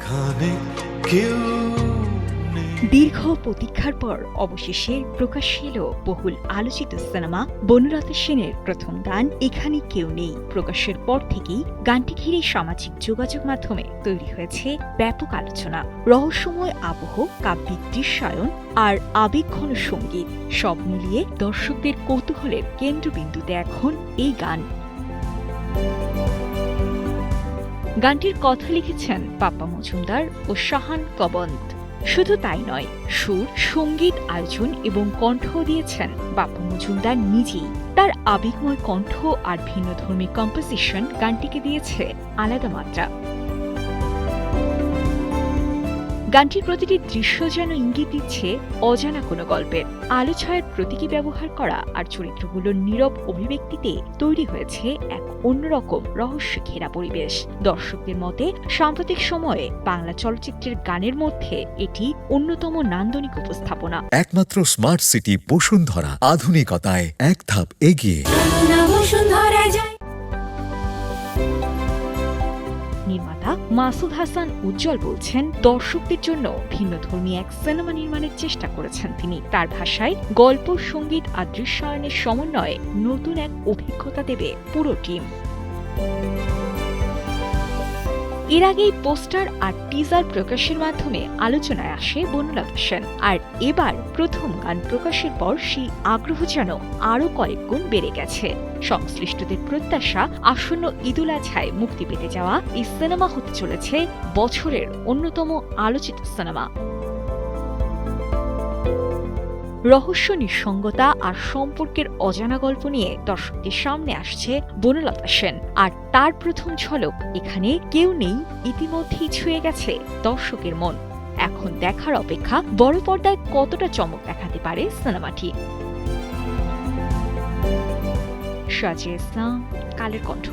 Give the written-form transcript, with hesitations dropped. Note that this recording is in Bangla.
এখানে কেউ নেই। দীর্ঘ প্রতীক্ষার পর অবশেষে প্রকাশ এলো বহুল আলোচিত সিনেমা বনলতা সেনের প্রথম গান এখানে কেউ নেই। প্রকাশের পর থেকেই গানটি ঘিরে সামাজিক যোগাযোগ মাধ্যমে তৈরি হয়েছে ব্যাপক আলোচনা। রহস্যময় আবহ, কাব্যিক দৃশ্যায়ন আর আবেগঘন সঙ্গীত সব মিলিয়ে দর্শকদের কৌতূহলের কেন্দ্রবিন্দুতে এখন এই গান। গানটির কথা লিখেছেন পাপ্পা মজুমদার ও শাহান কবন্দ। শুধু তাই নয়, সুর, সঙ্গীত, আয়োজন এবং কণ্ঠ দিয়েছেন বাপ্পা মজুমদার নিজেই। তার আবেগময় কণ্ঠ আর ভিন্নধর্মী কম্পোজিশন গানটিকে দিয়েছে আলাদা মাত্রা। গানটির প্রতিটি দৃশ্য যেন ইঙ্গিত দিচ্ছে অজানা কোনো গল্পের। আলো ছায়ার প্রতীকী ব্যবহার করা আর চরিত্রগুলোর নীরব অভিব্যক্তিতে তৈরি হয়েছে এক অন্যরকম রহস্য ঘেরা পরিবেশ। দর্শকদের মতে সাম্প্রতিক সময়ে বাংলা চলচ্চিত্রের গানের মধ্যে এটি অন্যতম নান্দনিক উপস্থাপনা। একমাত্র স্মার্ট সিটি বসুন্ধরা, আধুনিকতায় এক ধাপ এগিয়ে। নির্মাতা মাসুদ হাসান উজ্জ্বল বলছেন, দর্শকদের জন্য ভিন্নধর্মী এক সিনেমা নির্মাণের চেষ্টা করেছেন তিনি। তার ভাষায়, গল্প, সঙ্গীত আর দৃশ্যায়নের সমন্বয়ে নতুন এক অভিজ্ঞতা দেবে পুরো টিম। এর আগেই পোস্টার আর টিজার প্রকাশের মাধ্যমে আলোচনায় আসে বনলতা সেন। আর এবার প্রথম গান প্রকাশের পর সেই আগ্রহ যেন আরও কয়েক গুণ বেড়ে গেছে। সংশ্লিষ্টদের প্রত্যাশা, আসন্ন ঈদুল আজহায় মুক্তি পেতে যাওয়া এই সিনেমা হতে চলেছে বছরের অন্যতম আলোচিত সিনেমা। রহস্য, নিঃসঙ্গতা আর সম্পর্কের অজানা গল্প নিয়ে দর্শকদের সামনে আসছে বনলতা সেন। আর তার প্রথম ঝলক এখানে কেউ নেই ইতিমধ্যেই ছুঁয়ে গেছে দর্শকের মন। এখন দেখার অপেক্ষা বড় পর্দায় কতটা চমক দেখাতে পারে সিনেমাটি। সাজিয়া ইসলাম, কালের কণ্ঠ।